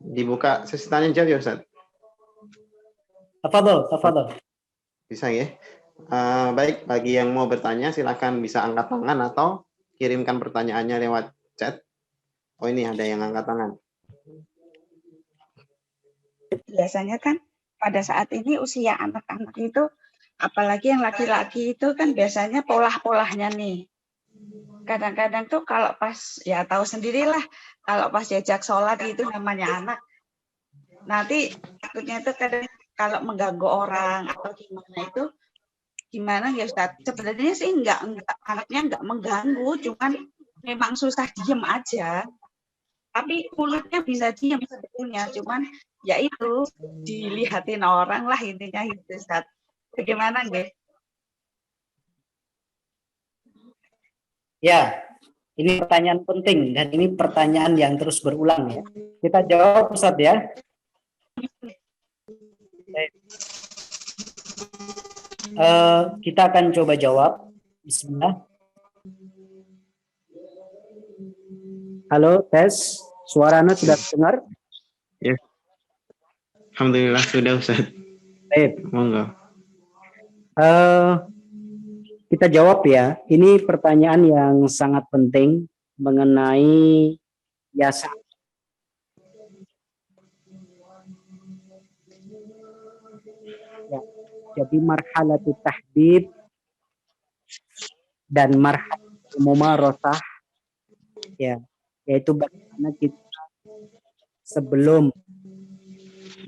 dibuka sesi tanya jawab ya Ustaz? Tafadhol. Bisa ya? Baik, bagi yang mau bertanya silakan bisa angkat tangan atau kirimkan pertanyaannya lewat chat. Oh ini ada yang angkat tangan. Biasanya kan pada saat ini usia anak-anak itu, apalagi yang laki-laki itu kan biasanya pola-polanya nih. Kadang-kadang tuh kalau pas, ya tahu sendirilah, kalau pas diajak sholat itu namanya anak, nanti takutnya itu kadang kalau mengganggu orang atau gimana ya Ustaz? Sebenarnya sih anaknya enggak mengganggu, cuman memang susah diem aja. Tapi mulutnya bisa diem sebetulnya, cuman ya itu dilihatin orang lah intinya itu Ustaz. Bagaimana nggih? Ya, ini pertanyaan penting dan ini pertanyaan yang terus berulang ya. Kita jawab Ustaz ya. Kita akan coba jawab. Bismillah. Halo, tes. Suara Anda sudah dengar? Ya. Alhamdulillah sudah Ustaz. Baik. Monggo. Kita jawab ya. Ini pertanyaan yang sangat penting mengenai yasa. Ya. Jadi marhalatu tahbib dan marhalatu mumarasah ya, yaitu bagaimana kita sebelum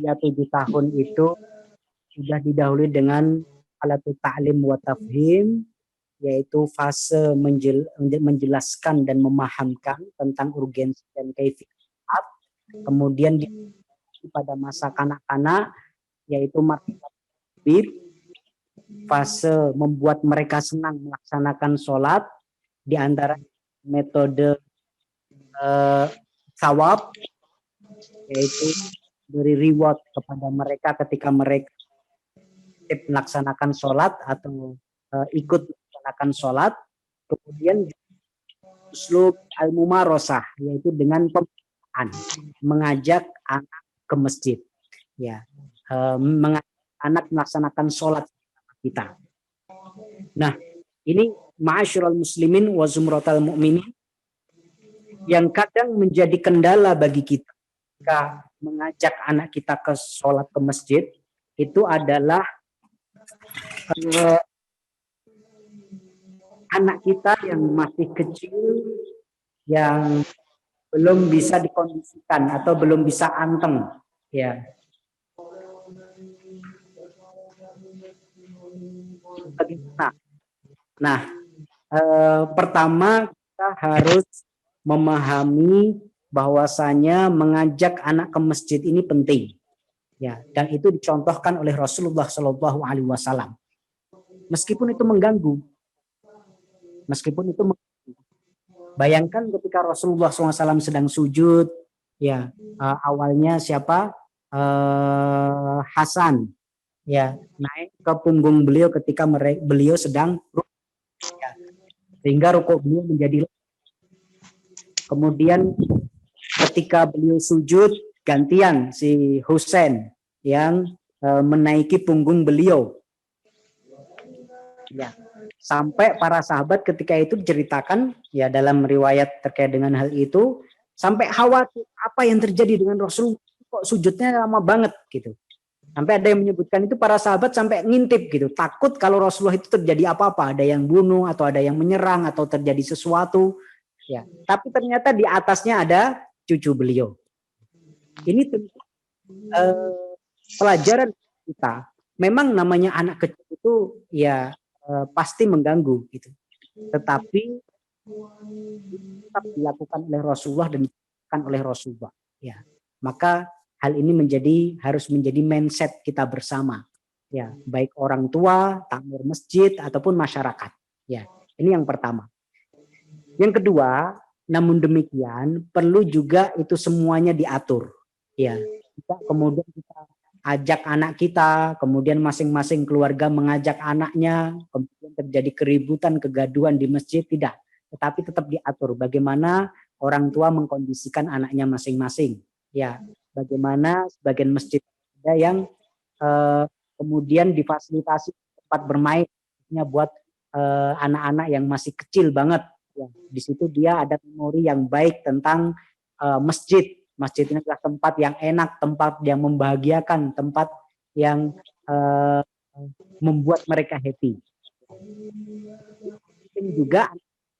ya 7 tahun itu sudah didahului dengan alatut ta'lim wa tafhim, yaitu fase menjelaskan dan memahamkan tentang urgensi dan kaifiat. Kemudian pada masa kanak-kanak yaitu marhalah tahbib, fase membuat mereka senang melaksanakan sholat, di antara metode sawab, yaitu beri reward kepada mereka ketika mereka melaksanakan sholat atau ikut melaksanakan sholat. Kemudian uslub al-mumarosah, yaitu dengan pembinaan, mengajak anak ke masjid, ya, mengajak anak melaksanakan sholat kita. Nah, ini ma'asyiral muslimin wa zumratal mu'minin yang kadang menjadi kendala bagi kita ketika mengajak anak kita ke sholat ke masjid, itu adalah anak kita yang masih kecil, yang belum bisa dikondisikan atau belum bisa anteng, ya. Bagaimana? Nah, pertama kita harus memahami bahwasanya mengajak anak ke masjid ini penting, ya, dan itu dicontohkan oleh Rasulullah Shallallahu Alaihi Wasallam. Meskipun itu mengganggu, bayangkan ketika Rasulullah SAW sedang sujud, ya, awalnya siapa? Hasan, ya, naik ke punggung beliau ketika beliau sedang rukuk, ya, sehingga rukuk beliau menjadi. Kemudian ketika beliau sujud, gantian si Husain yang menaiki punggung beliau, ya, sampai para sahabat ketika itu diceritakan, ya, dalam riwayat terkait dengan hal itu, sampai khawatir apa yang terjadi dengan Rasulullah, kok sujudnya lama banget gitu. Sampai ada yang menyebutkan itu para sahabat sampai ngintip gitu, takut kalau Rasulullah itu terjadi apa-apa, ada yang bunuh atau ada yang menyerang atau terjadi sesuatu, ya. Tapi ternyata di atasnya ada cucu beliau. Ini tentu pelajaran kita. Memang namanya anak kecil itu ya pasti mengganggu gitu. Tetapi tetap dilakukan oleh Rasulullah dan dilakukan oleh Rasulullah, ya. Maka hal ini harus menjadi mindset kita bersama, ya, baik orang tua, takmir masjid ataupun masyarakat, ya. Ini yang pertama. Yang kedua, namun demikian perlu juga itu semuanya diatur, ya. Kemudian kita ajak anak kita, kemudian masing-masing keluarga mengajak anaknya, kemudian terjadi keributan, kegaduhan di masjid, tidak. Tetapi tetap diatur bagaimana orang tua mengkondisikan anaknya masing-masing. Ya, bagaimana sebagian masjid ada yang kemudian difasilitasi tempat bermain buat anak-anak yang masih kecil banget. Ya, di situ dia ada memori yang baik tentang masjid. Masjid ini adalah tempat yang enak, tempat yang membahagiakan, tempat yang membuat mereka happy. Mungkin juga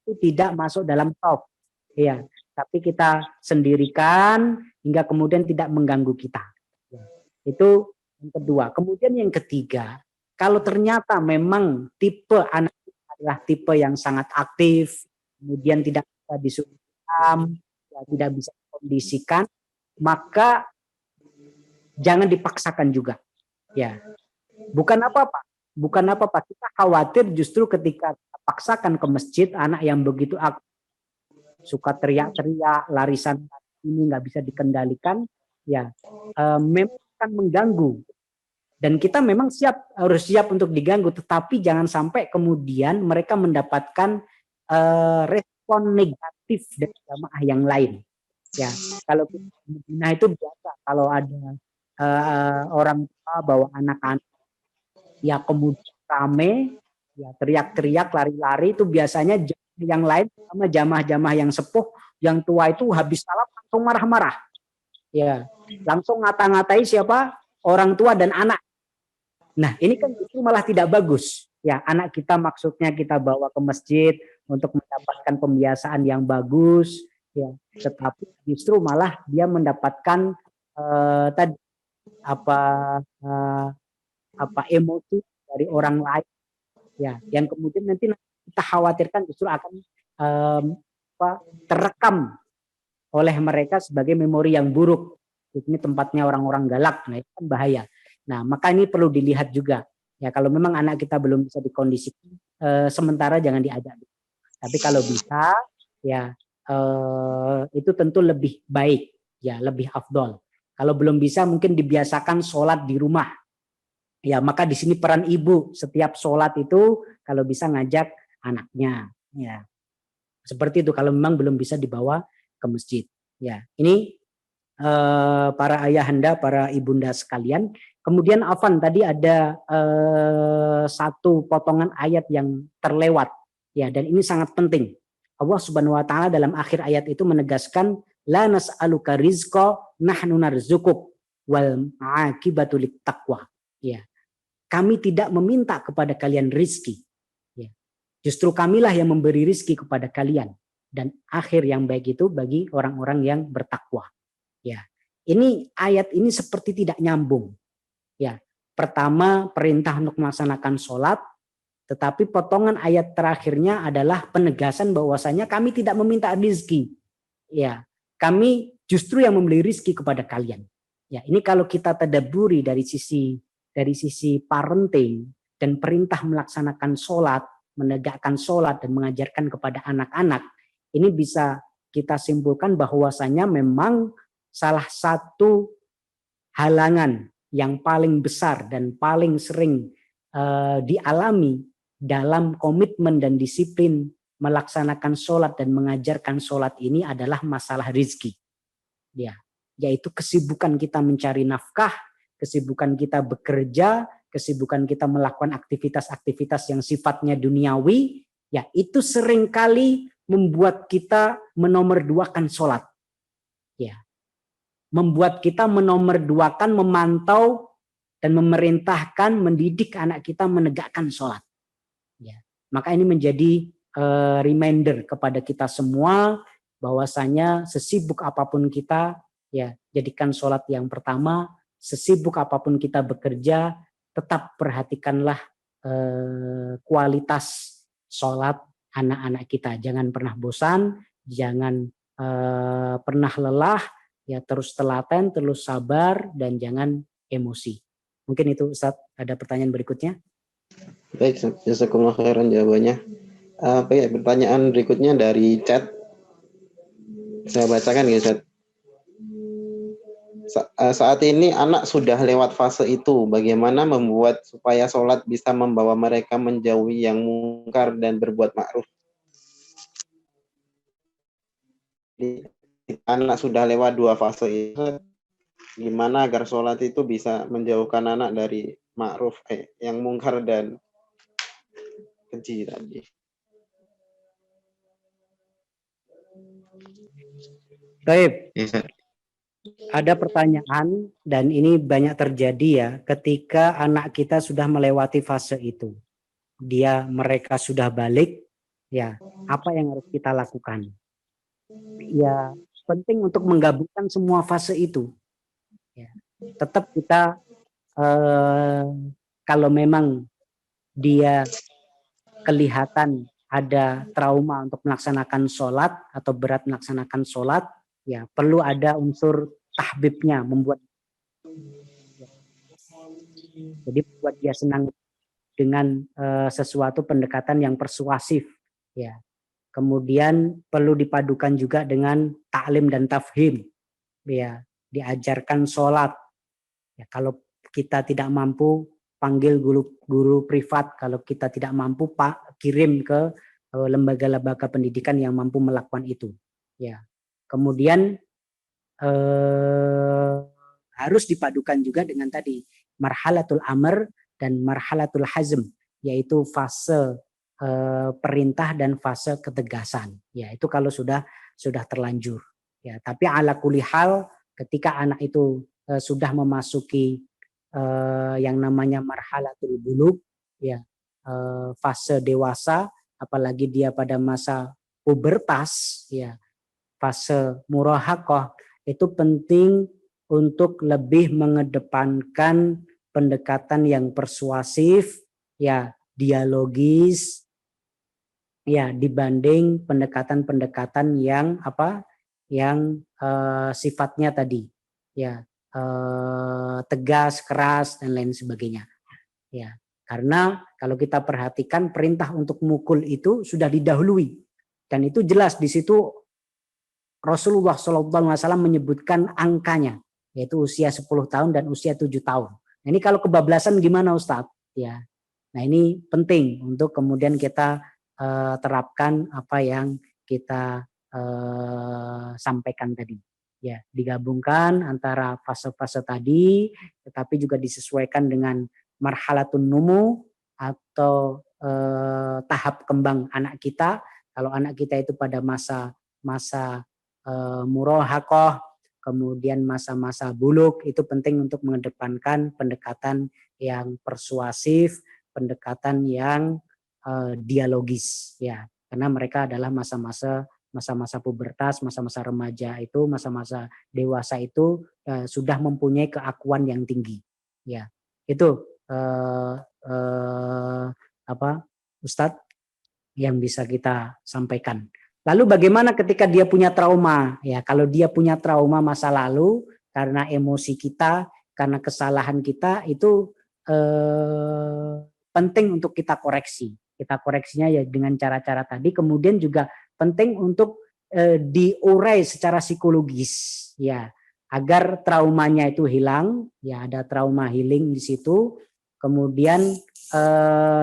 itu tidak masuk dalam top, ya, tapi kita sendirikan hingga kemudian tidak mengganggu kita. Itu yang kedua. Kemudian yang ketiga, kalau ternyata memang tipe anak adalah tipe yang sangat aktif, kemudian tidak bisa disuruh ya, tidak bisa dikondisikan, maka jangan dipaksakan juga. Ya, bukan apa-apa. Bukan apa-apa. Kita khawatir justru ketika kita paksakan ke masjid, anak yang begitu aktif, suka teriak-teriak, larisan ini nggak bisa dikendalikan, ya memang akan mengganggu. Dan kita memang harus siap untuk diganggu, tetapi jangan sampai kemudian mereka mendapatkan respon negatif dari jamaah yang lain. Ya, kalau nah itu biasa kalau ada orang tua bawa anak-anak, ya kemudian rame, ya teriak-teriak, lari-lari, itu biasanya yang lain sama jamaah-jamaah yang sepuh, yang tua itu habis salam langsung marah-marah. Ya, langsung ngata-ngatai siapa? Orang tua dan anak. Nah, ini kan justru malah tidak bagus. Ya, anak kita maksudnya kita bawa ke masjid untuk mendapatkan pembiasaan yang bagus, ya. Tetapi justru malah dia mendapatkan tadi emosi dari orang lain, ya, yang kemudian nanti kita khawatirkan justru akan terekam oleh mereka sebagai memori yang buruk. Ini tempatnya orang-orang galak, nah itu kan bahaya. Nah, maka ini perlu dilihat juga. Ya, kalau memang anak kita belum bisa dikondisikan, sementara jangan diajak. Tapi kalau bisa, ya itu tentu lebih baik, ya lebih afdol. Kalau belum bisa, mungkin dibiasakan sholat di rumah. Ya, maka di sini peran ibu setiap sholat itu kalau bisa ngajak anaknya. Ya, seperti itu. Kalau memang belum bisa dibawa ke masjid. Ya, ini para ayahanda, para ibunda sekalian. Kemudian Afan tadi ada satu potongan ayat yang terlewat, ya, dan ini sangat penting. Allah Subhanahu wa taala dalam akhir ayat itu menegaskan la nas'aluka rizqa nahnu narzukuk wal aqibatu littaqwa. Ya. Kami tidak meminta kepada kalian rizki. Ya. Justru kamilah yang memberi rizki kepada kalian, dan akhir yang baik itu bagi orang-orang yang bertakwa. Ya, ini ayat ini seperti tidak nyambung. Ya, pertama perintah untuk melaksanakan sholat, tetapi potongan ayat terakhirnya adalah penegasan bahwasanya kami tidak meminta rezeki. Ya, kami justru yang memberi rezeki kepada kalian. Ya, ini kalau kita tadabburi dari sisi parenting dan perintah melaksanakan sholat, menegakkan sholat dan mengajarkan kepada anak-anak, ini bisa kita simpulkan bahwasanya memang salah satu halangan yang paling besar dan paling sering dialami dalam komitmen dan disiplin melaksanakan sholat dan mengajarkan sholat ini adalah masalah rizki. Ya, yaitu kesibukan kita mencari nafkah, kesibukan kita bekerja, kesibukan kita melakukan aktivitas-aktivitas yang sifatnya duniawi, ya itu seringkali membuat kita menomorduakan sholat. Ya, membuat kita menomorduakan, memantau dan memerintahkan, mendidik anak kita menegakkan sholat. Ya, maka ini menjadi reminder kepada kita semua bahwasanya sesibuk apapun kita, ya jadikan sholat yang pertama. Sesibuk apapun kita bekerja, tetap perhatikanlah kualitas sholat anak-anak kita. Jangan pernah bosan, jangan pernah lelah. Ya, terus telaten, terus sabar, dan jangan emosi. Mungkin itu Ustaz, ada pertanyaan berikutnya? Baik, jazakumullah khairan jawabannya. Pertanyaan berikutnya dari chat. Saya bacakan ya, Ustaz. Saat ini anak sudah lewat fase itu. Bagaimana membuat supaya sholat bisa membawa mereka menjauhi yang mungkar dan berbuat ma'ruf? anak sudah lewat 2 fase itu, gimana agar sholat itu bisa menjauhkan anak dari ma'ruf, yang mungkar dan keji tadi. Baik, Ya, Ustaz. ada pertanyaan dan ini banyak terjadi ya ketika anak kita sudah melewati fase itu. Mereka sudah balik, ya apa yang harus kita lakukan? Ya penting untuk menggabungkan semua fase itu. Ya, tetap kita kalau memang dia kelihatan ada trauma untuk melaksanakan sholat atau berat melaksanakan sholat, ya perlu ada unsur tahbibnya, jadi buat dia senang dengan sesuatu pendekatan yang persuasif, ya. Kemudian perlu dipadukan juga dengan taklim dan tafhim, ya, diajarkan sholat. Ya, kalau kita tidak mampu panggil guru privat, kalau kita tidak mampu kirim ke lembaga-lembaga pendidikan yang mampu melakukan itu. Ya, kemudian harus dipadukan juga dengan tadi marhalatul amr dan marhalatul hazm, yaitu fase perintah dan fase ketegasan. Ya, itu kalau sudah terlanjur. Ya, tapi ala kulli hal ketika anak itu sudah memasuki yang namanya marhalatul bulugh, ya, fase dewasa, apalagi dia pada masa pubertas, ya, fase murahaqah, itu penting untuk lebih mengedepankan pendekatan yang persuasif, ya, dialogis, ya, dibanding pendekatan-pendekatan yang sifatnya tadi, ya, tegas, keras dan lain sebagainya. Ya, karena kalau kita perhatikan perintah untuk mukul itu sudah didahului dan itu jelas di situ Rasulullah SAW menyebutkan angkanya, yaitu usia 10 tahun dan usia 7 tahun. Nah, ini kalau kebablasan gimana Ustadz? Ya, nah ini penting untuk kemudian kita terapkan apa yang kita sampaikan tadi. Ya, digabungkan antara fase-fase tadi, tetapi juga disesuaikan dengan marhalatun numu atau tahap kembang anak kita. Kalau anak kita itu pada masa murahaqah, kemudian masa-masa buluk, itu penting untuk mengedepankan pendekatan yang persuasif, pendekatan yang dialogis, ya, karena mereka adalah masa-masa pubertas, masa-masa remaja itu, masa-masa dewasa itu sudah mempunyai keakuan yang tinggi, ya. Itu Ustadz yang bisa kita sampaikan. Lalu bagaimana ketika dia punya trauma? Ya, kalau dia punya trauma masa lalu karena emosi kita, karena kesalahan kita, itu penting untuk kita koreksi. Kita koreksinya ya dengan cara-cara tadi. Kemudian juga penting untuk diurai secara psikologis, ya, agar traumanya itu hilang. Ya, ada trauma healing di situ. Kemudian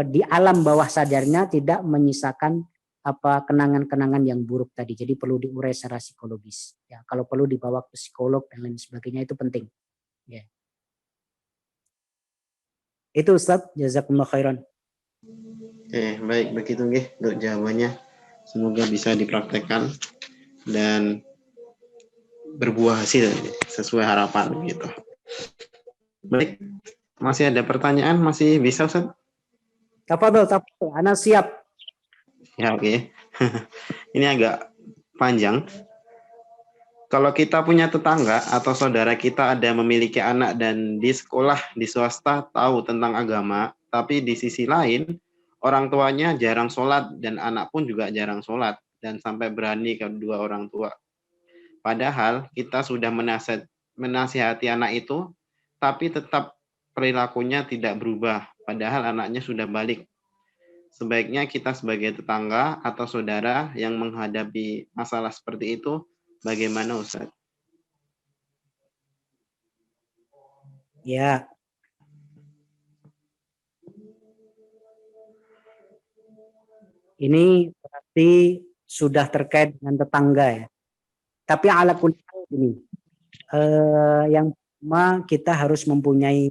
di alam bawah sadarnya tidak menyisakan kenangan-kenangan yang buruk tadi. Jadi perlu diurai secara psikologis. Ya, kalau perlu dibawa ke psikolog dan lain sebagainya itu penting. Ya. Itu Ustadz, jazakumullah khairan. Baik begitu nggih untuk jawabannya. Semoga bisa dipraktekkan dan berbuah hasil sesuai harapan gitu. Baik, masih ada pertanyaan? Masih bisa Ustaz? Tafadhol, Ana siap. Ya, oke. Ini agak panjang. Kalau kita punya tetangga atau saudara kita ada memiliki anak dan di sekolah di swasta tahu tentang agama, tapi di sisi lain orang tuanya jarang sholat dan anak pun juga jarang sholat dan sampai berani kedua orang tua. Padahal kita sudah menasihati anak itu, tapi tetap perilakunya tidak berubah. Padahal anaknya sudah balik. Sebaiknya kita sebagai tetangga atau saudara yang menghadapi masalah seperti itu, bagaimana Ustaz? Ya. Ini berarti sudah terkait dengan tetangga, ya. Tapi ala kulli hal ini, yang pertama kita harus mempunyai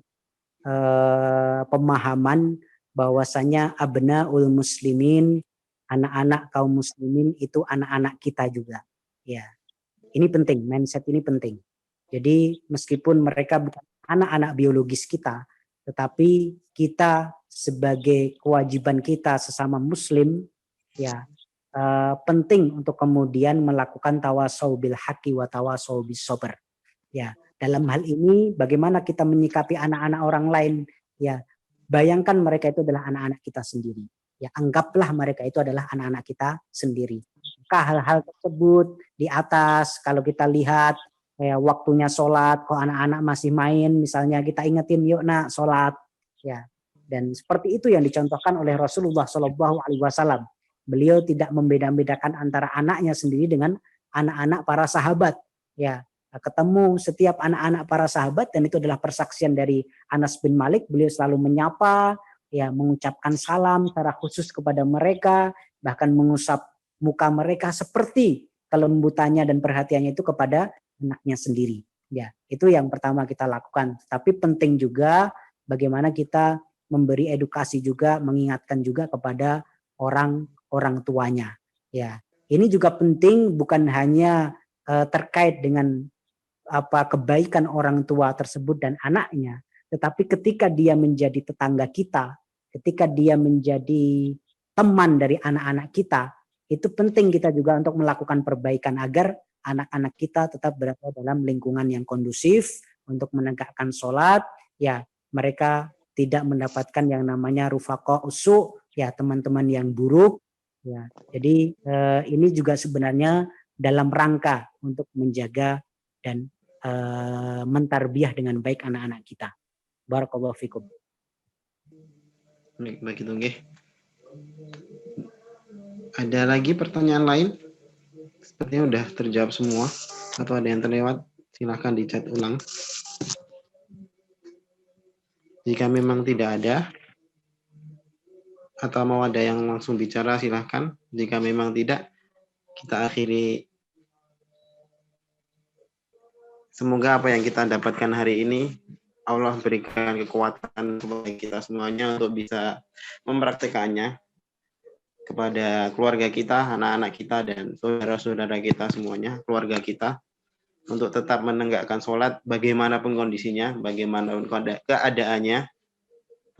pemahaman bahwasanya abnaul muslimin, anak-anak kaum muslimin itu anak-anak kita juga. Ya, ini penting, mindset ini penting. Jadi meskipun mereka bukan anak-anak biologis kita, tetapi kita sebagai kewajiban kita sesama muslim, ya penting untuk kemudian melakukan tawasau bil haqqi wa tawasau bis sabr. Ya, dalam hal ini bagaimana kita menyikapi anak-anak orang lain, ya bayangkan mereka itu adalah anak-anak kita sendiri. Ya, anggaplah mereka itu adalah anak-anak kita sendiri. Maka hal-hal tersebut di atas kalau kita lihat waktunya sholat, kok anak-anak masih main, misalnya kita ingetin yuk nak sholat, ya. Dan seperti itu yang dicontohkan oleh Rasulullah Shallallahu Alaihi Wasallam. Beliau tidak membeda-bedakan antara anaknya sendiri dengan anak-anak para sahabat. Ya, ketemu setiap anak-anak para sahabat dan itu adalah persaksian dari Anas bin Malik. Beliau selalu menyapa, ya, mengucapkan salam secara khusus kepada mereka, bahkan mengusap muka mereka seperti kelembutannya dan perhatiannya itu kepada anaknya sendiri. Ya, itu yang pertama kita lakukan. Tapi penting juga bagaimana kita memberi edukasi juga, mengingatkan juga kepada orang tuanya. Ya, ini juga penting bukan hanya terkait dengan kebaikan orang tua tersebut dan anaknya, tetapi ketika dia menjadi tetangga kita, ketika dia menjadi teman dari anak-anak kita, itu penting kita juga untuk melakukan perbaikan agar anak-anak kita tetap berada dalam lingkungan yang kondusif untuk menegakkan sholat, ya mereka tidak mendapatkan yang namanya rufaqo usu, ya teman-teman yang buruk, ya. Jadi ini juga sebenarnya dalam rangka untuk menjaga dan mentarbiyah dengan baik anak-anak kita. Barakallahu fikum. Baik itu nggih. Ada lagi pertanyaan lain? Sepertinya udah terjawab semua atau ada yang terlewat? Silahkan dicat ulang. Jika memang tidak ada atau mau ada yang langsung bicara silahkan. Jika memang tidak, kita akhiri. Semoga apa yang kita dapatkan hari ini Allah berikan kekuatan kepada kita semuanya untuk bisa mempraktekannya kepada keluarga kita, anak-anak kita, dan saudara-saudara kita semuanya, keluarga kita, untuk tetap menegakkan sholat bagaimanapun kondisinya, bagaimanapun keadaannya,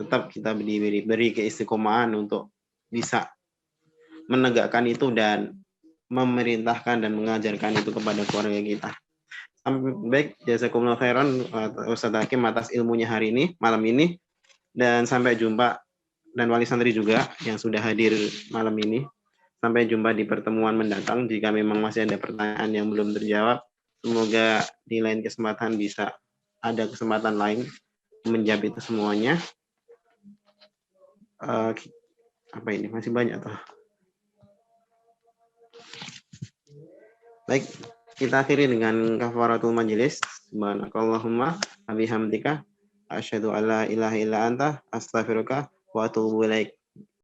tetap kita beri keistiqomahan untuk bisa menegakkan itu dan memerintahkan dan mengajarkan itu kepada keluarga kita. Baik, jazakumullah khairan Ustaz Hakim atas ilmunya hari ini, malam ini, dan sampai jumpa, dan wali santri juga yang sudah hadir malam ini. Sampai jumpa di pertemuan mendatang. Jika memang masih ada pertanyaan yang belum terjawab, semoga di lain kesempatan bisa ada kesempatan lain menjawab itu semuanya. Apa ini? Masih banyak tuh. Baik, kita akhiri dengan kafaratul majelis. Subhanakallahumma wa bihamdika asyhadu alla ilaha illa anta astaghfiruka wa atubu ilaik.